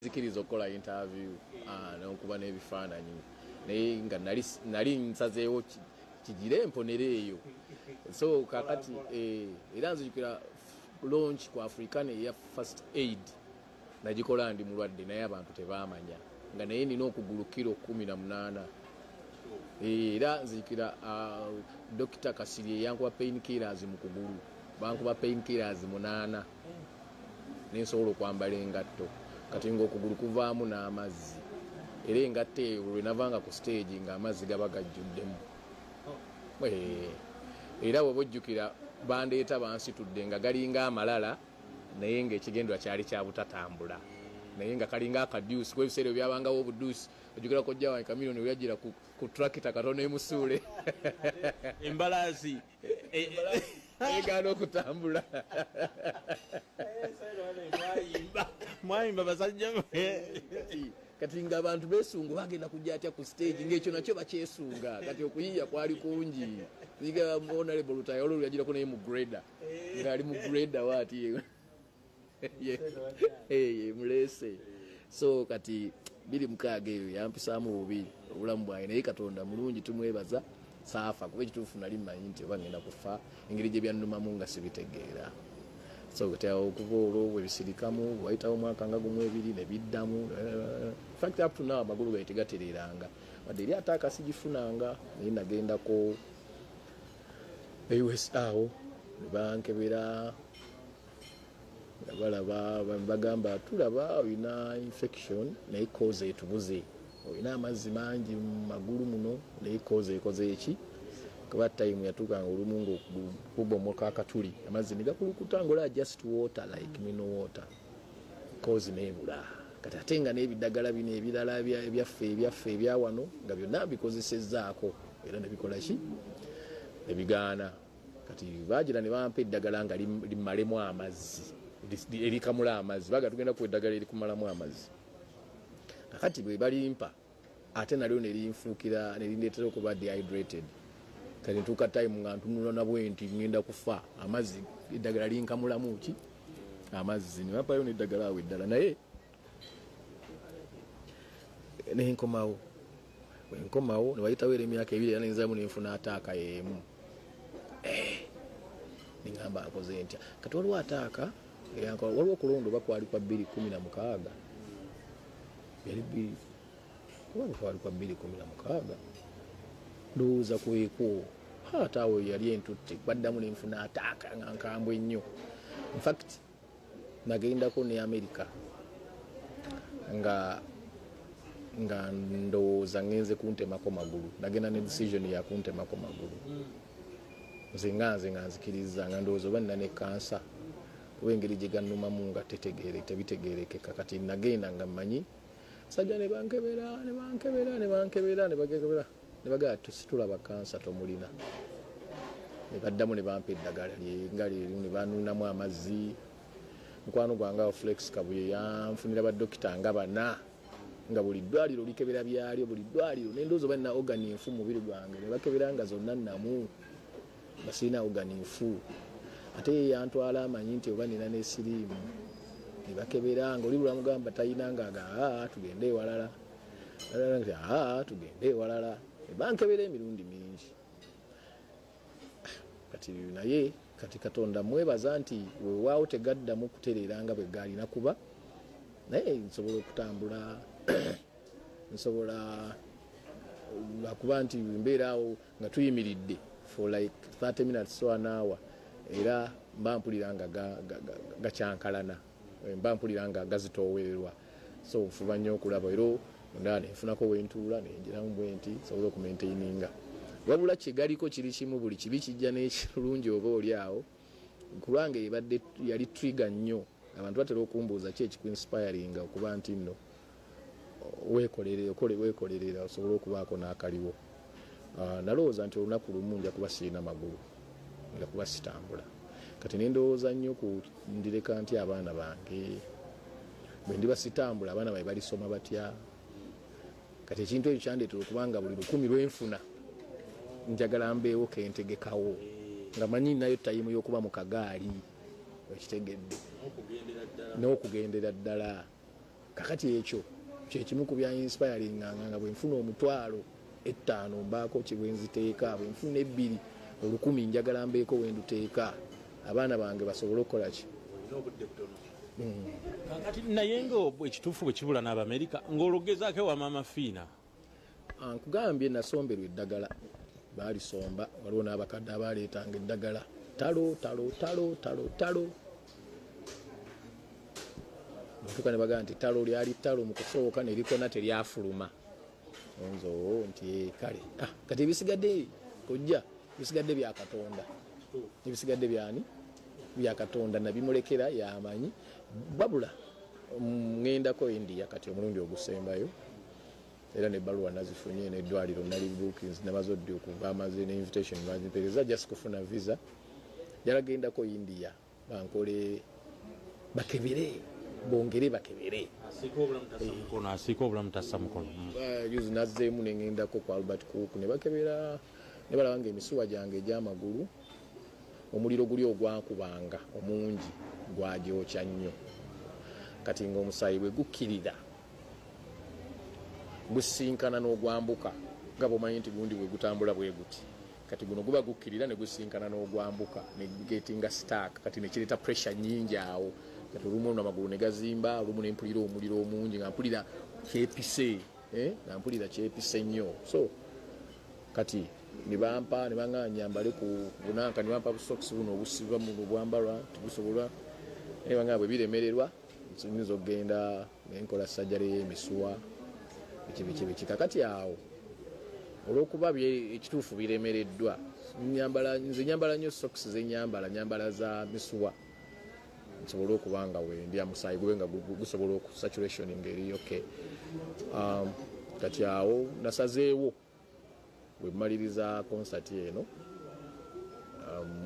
zikiriza okukola interview n'okuba n'ebifaananyi naye nga nali nsazeewo kigire mponera eyo so kakati era nzijukira launch ku African eya first aid nagikola ndi mulwadde naye abantu tebaamanya nga naye nina okugulu kilo 18 era nzijukira Dr. Kasiri yankuba painkillers mu kugulu bankuba painkillers 8 nensobola okwambala engatto kati ng'okugulu kuvaamu n'amazzi era engatto eyo lwe navanga ku stage ng'amazzi gaba gajjuddemu era bwe bojjukira bandeeta bansitudde nga galinga amalala naye ng'ekigendwa kyali kya butatambula naye nga kalinga akaduusi ku ebiseera byabangawo obuduusi ojjukira kojja wange Kamiliyoni we yajjira ku tractor katono emusuule embalaasi egaana okutambula mwayimba basajja kati nga abantu beesunga bagenda kujja atya ku stage ng'ekyo nakyo bakyesunga kati okuyiya kwali kungi niga honorable Lutaaya olwo yajirako naye mu grader ng'ali mu grader waati mulese so kati 26 eyo yampisaamu bubi obulamu bwange naye Katonda mulungi tumwebaza saafa kuba ekituufu nali mmanyi nti oba ngenda kufa engeri gye byannumamu nga sibitegeera so okuva olwo bwe bisirikamu wayitawo omwaka nga gumu 2 ne biddamu fact up to now amagulu gaite gatereranga wadde eri ate akasigifunanga naye nagendako awo ne bankebera balaba bagamba tulaba olina infection naye koze etubuze olina amazzi mangi mu magulu muno naye koze ekoze eki kuba time yatuukanga olumu ng'okubomoka akatuli amazzi ne gakulukuta ng'olaba just water like mineral water koze neebula kati ate nga n'ebiddagala bino ebirala ebyaffe ebya wano nga byonna bikozesezzaako era ne bikola ki ne bigaana kati baagira ne bampa eddagala nga limalemu amazzi erikamula amazzi baga tugenda ku eddagala erikumalamu amazzi kakati bwe balimpa ate nalyo nelinfuukira nelindeetera okuba dehydrated kati ntuuka time nga ntunula nabwe nti ngenda kufa amazzi eddagala linkamulamu ki amazzi ne bampayo n'eddagala awo eddala naye nenkomawo wenkomawo ne wayitawo era emyaka 2 era nenzaamu nenfuna ataaka y'emu nengamba akoze ntya kati waliwo ataaka waliwo okulondo bakwali kwa 216 yali kwali kwa 216 ndowooza kweko ate awo yali entutte baddamu nenfuna ataaka nga nkambwe ennyo infact nagendako ne America nga ndowooza ngenze kuntemako magulu nagenda ne decision ya kuntemako magulu nze nga nzikiriza nga ndowooza oba nina ne kansa kuba engeri gye gannumamu nga tebitegeerekeka kati nagenda nga mmanyi sajja ne bankebera ne bagamba situlaba kansa tomulina ne baddamu ne bampa eddagala nga lyeru ne banuunamu amazzi mukwano gwange awo Flex Kabuye yanfunira baddokita nga 4 nga buli ddwaliro likebera byalyo buli ddwaliro nendowooza oba nina ogani nfu mu mubiri gwange ne bakebera nga zonna nnamu basirina ogani nfu ate yantwala amanyi nti oba nina n'esiriimu ne bakebera nga oli bulamugamba talina nga tugende ewalala tugende ewalala bankebera emirundi mingi kati naye kati Katonda mwebaza nti weewaawo tegaddamu kutereera nga bwe gaalina kuba naye nsobola okutambula nsobola akuba nti mbeeraawo nga tuyimiridde for like 30 minutes so an hour era mba mpulira nga gakyankalana mba mpulira nga gazitoowererwa so nfuba nnyo okulaba era ndane nfunako wentuula nenjiramu bwe nti sobola okumaintaininga wabula kigaliko kiri kimu buli kibi kijja n'ekirungi oba oli awo kubanga ebadde yali trigger nnyo abantu batera okumbuuza ki ekikuinspiringa okuba nti nno weekolerera osobola okubaako n'akaliwo nalowooza nti olunaku lumu nja kuba sirina magulu nga kuba sitambula kati nendowooza nnyo ku ndireka nti abaana bange bwe ndiba sitambula abaana bae balisoma batya kati ekintu ekyo kyandeetera okubanga buli 10 lwenfuna njagala mbeewo kentegekawo nga manyi nayo tayimu y'okuba mu kagaali ekitegedde n'okugendera ddala kakati ekyo kyekimu ku bya inspiring nga bwe nfuna omutwalo 5 mbaako kibwenziteeka, bwe nfuna 2 1000 njagala mbeeko wenduteeka abaana bange basobole okukola ki. Kakati naye ekituufu bwe kibula n'Abamerika ng'olugezaako ewa maama Fiina. Nkugambye nasomberwa eddagala baalisomba, waliwo n'abakadde abaleetanga eddagala talo otuuka ne bagamba nti talo lyali talo mu kusooka ne likona teryafuluma onzo nti kale kati ebisigadde kojja ebisigadde bya Katonda, ebisigadde byani bya Katonda nabimulekera yamanyi babula ŋŋendako India kati omulundi ogusembayo era nebbaluwa nazifunye n'eddwaliro nali bookings nabazodde okuva amaze ne invitation bazimpereza just kufuna visa yalagendako India bankole bakebere bongere bakebere asiika obulamu tassa mukono yuzi nazzeemu neŋŋendako ku Albert Cook ne bakebera ne balabanga emisuwa gyange egy'amagulu omuliro guli ogwankubanga omungi gwagyokya nnyo kati ng'omusaayi bwe gukkirira gusinkana n'ogwambuka nga bwomanyi nti gundi bwe gutambula bwe guti kati guno guba gukkirira ne gusinkana n'ogwambuka ne getinga stack kati ne kireeta pressure nnyingi awo kati olumu amagulu ne gazimba olumu ne mpulira omuliro omungi nga mpulira kyepise nga mpulira kyepise nnyo so kati ne bampa ne baŋŋamba nyambale ku bunanka ne bampa busokisi buno obusiba muno obwambalwa tibusobola ne baŋŋamba bwe biremererwa nsinza okgenda nenkola sajjale y'emisuwa biki kakati awo olw'okuba ekituufu biremereddwa nze nyambala nnyo sokisi nyambala za misuwa nsobole okuba nga wendi amusaayi gube nga gusobola okusaturation ngeri okay. Kati awo nasazeewo bwe mmaliriza konsati eno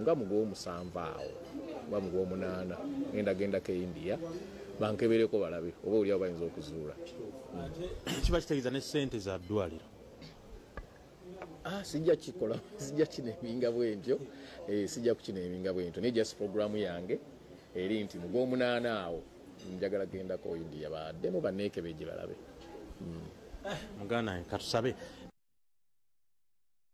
nga mu gw'omusanvu awo nga mu gw'omunaana gendako India bankebereko balabe oba oli abo bayinza okuzuula. Kiba kitegeeza ne ssente za ddwaliro? Sijja kikola, sijja kineeminga bwentyo, sijja kukineeminga bwentyo naye just programu yange eri nti mu gw'omunaana awo njagala gendako India baddemu banneekebeje balabe. Mugana katusabe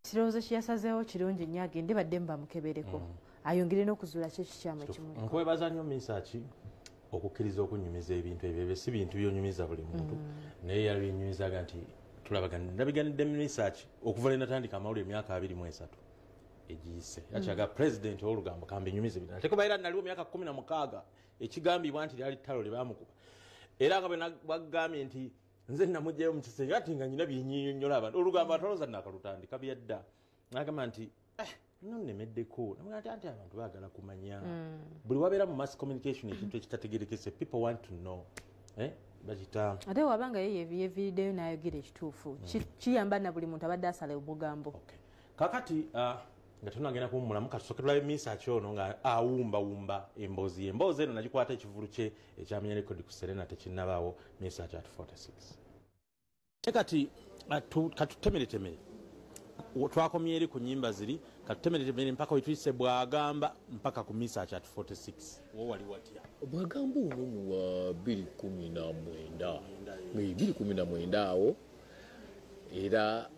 kirowoozo kyeyasazeewo kirungi nnyo agende baddemu bamukebereko ayongere n'okuzuula kyo kikyamu kimuliko. nkwebaza nnyo Mesach okukkiriza okunyumiza ebintu ebyo si bintu byonyumiza buli muntu naye yabinyumizaga nti nabiganidde Mesach okuva lwe natandika amawulire emyaka 23 egiyise yakyaga pulezidenti ow'olugambo kambinyumiza ebintu ate kubaera naliwo emyaka 16 ekigambibwa nti lyali ttalo lye baamukuba era nga bwe bagambye nti nze namugjayo mu kisenge ati nga nyina byenyinyonnyola abantu olugambo atoloza nakalutandika byadda nagamba nti nonnemeddeko namugaa nti abantu baagala kumanya buli wabeera mu mass communication ekintu ekitategerekese people want to know bakita ate wabanga ye yeviiriddeyo n'ayogera ekituufu kiyamba na buli muntu abadde asala obugambo. kakati nga tunagenda kuwummulamu katusookerwayo Mesach ono nga awumbawumba emboozi eno nagikwata ekivulu kye ekyamenya rekodi ku Serena tekinnabaawo Mesach at 46. Kati katutemeretemere twakomye eri ku nnyimba ziri katutemeretemere mpaka wetuyise bwagamba mpaka ku Mesach at 46 wo wali watya? Bwagamba ono mu wa 2019 awo era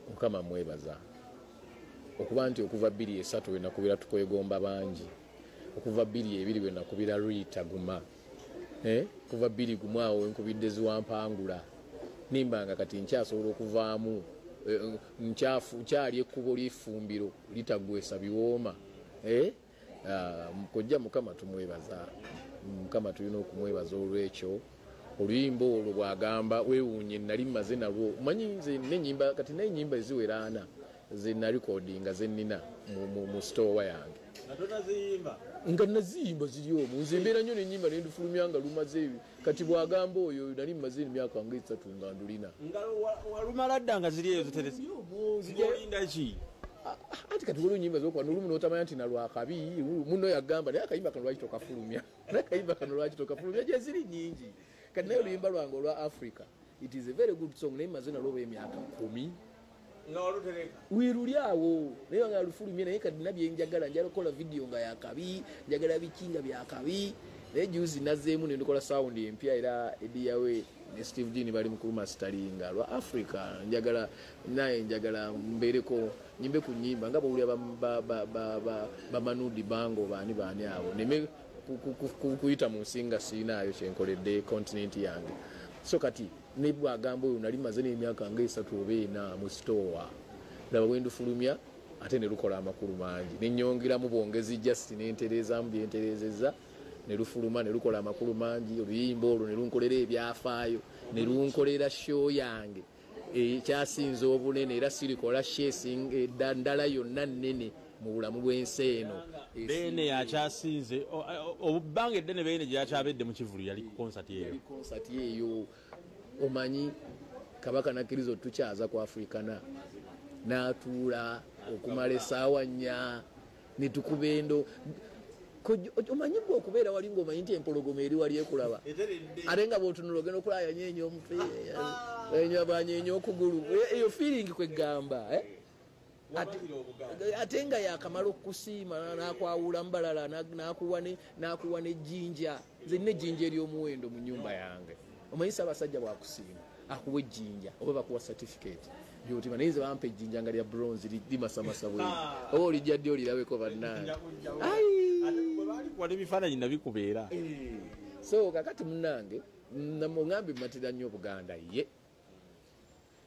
Mukama mwebaza okuba nti okuva 23 we nakubira tukwegomba bangi okuva 22 we nakubira Rita Guma kuva 21 awo nkubidde ziwampangula nimbanga kati nkyasobola okuvaamu nkyali ekkubo ly'effumbiro litagwesa biwooma kojja Mukama tumwebaza Mukama tulina okumwebaza olw'ekyo oluyimba olwo bwagamba weewuunye nali mmaze nalwo manyi nze n'ennyimba kati n'ennyimba eziwera 4 ze nalikodinga ze nnina mu store yange nga naziyimba ziri omwo nze mbeera nnyo n'ennyimba nendifulumya nga lumaze kati bwagamba oyo nali mmaze emyaka nga 3 nga ndulina walumala dda nga ziri eyo ziterezirinda ki ati kati waliwo ennyimba zokuba n'olumu n'otamanya nti nalwakabi muno yagamba naye akayimba kano lwaki tokafulumya n'akayimba kano lwaki tokafulumya gye ziri nnyingi kati naye oluyimba lwange olwa Africa it is a very good song naye mmaze nalwo oba emyaka 10 wiruli awo naye nga lufulumye naye kati nabye njagala njala kukola video nga yakabi njagala bikinga byakabi naye juzi nazzeemu nendukola sound empya era ediyawe ne Steve Gini bali mu kuluma sitalinga lwa Africa njagala mbeereko nyimbe ku nnyimba nga bawulira bamanudi bango baani abo neme kuyita mu nsinga siinaayo kyenkoledde continent yange so kati ne bwagamba oyo nali maze n'emyaka nga 3 oba 4 mu stowa laba bwe ndufulumya ate ne lukola amakulu mangi nenyongeramu bwongezi just nentereezamu byentereezezza ne lufuluma ne lukola amakulu mangi oluyimba olwo ne lunkolera ebyafaayo ne lunkolera show yange ekyasinza obunene era sirikola shesing eddandala yonna nnene mu bulamu bw'ensi eno Beene yakyasinze obubbanga eddene Beene gyakyabedde mu Kivulu yali ku concert eyo omanyi kabaka nakkiriza tukyaza ku Africana n'atuula okumala essaawa 4 ne tukuba endo omanyi gwe okubeera wali ng'omanyi nti empologoma eri wali ekulaba ate nga bw'otunula ogenda okulaba yanyeenya omutwe banyeenya okugulu eyo feeling kwegamba ate nga yakamala okusiima n'akwawula mbalala n'akuwa n'ejjinja nze nina ejjinja ery'omuwendo mu nnyumba yange omanyi Ssaabasajja bwakusiima akuwa ejjinja oba bakuwa certificate byotima naye nze bampa ejjinja nga lya bronze limasamasa bwe oba olijja ddi olirabeko bannange wali ebifaananyi nabikubeera so kakati munnange muŋambe mmatira nnyo Buganda ye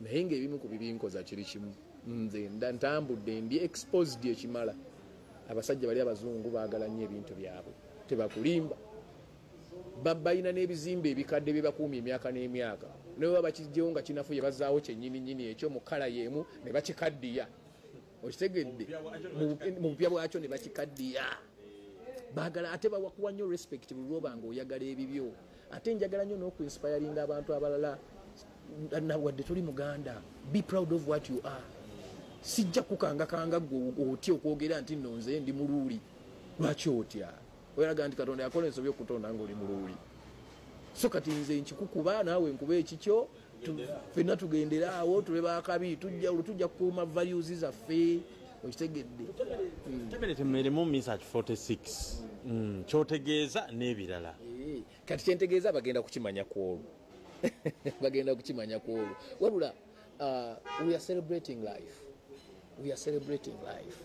naye ng'ebimu ku bibinkoza kiri kimu nze ntambudde ndi exposed ekimala abasajja bali abazungu baagala nnyo ebintu byabwe tebakulimba balina n'ebizimbe ebikadde bye bakuumya emyaka n'emyaka naye baba bakijjewo nga kinafuye bazaawo kyennyini ekyo mu kkala y'emu ne bakikaddiya okitegedde mu bupya bwakyo ne bakikaddiya baagala ate bawakuwa nnyo respect buli lwoba nga oyagala ebibyo ate njagala nnyo n'okuinspiringa abantu abalala wadde tuli Muganda be proud of what you are sijja kukangakanga gwe otya okwogera nti nno nze ndi muluuli lwaki otya oyalaga nti Katonda yakola ensobi okutonda ng'oli muluuli so kati nze nkikukuba naawe nkuba ekikyo ffenna tugendera awo tube bakabi tujja kukuuma values zaffe okitegedde temeremu Mesach 46 kyotegeeza n'ebirala kati kyentegeeza bagenda kukimanya kwolwo bagenda kukimanya kwolwo wabula we are celebrating life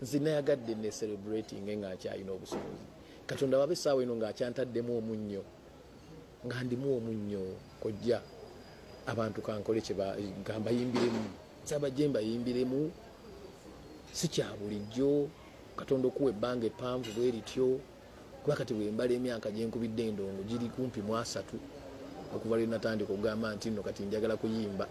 nze nayagadde ne celebrating nga nkyalina obusobozi Katonda wabe essaawa eno ng'akyantaddemu omunnyo nga ndimu omunnyo kojja abantu kankole mbayimbiremu nsabajje mbayimbiremu si kya bulijjo Katonda okuwa ebbanga eppanvu bwe lityo kuba kati bwembala emyaka gye nkubidde endongo giri kumpi mu 3 okuva lwe natandika okugamba nti nno kati njagala kuyimba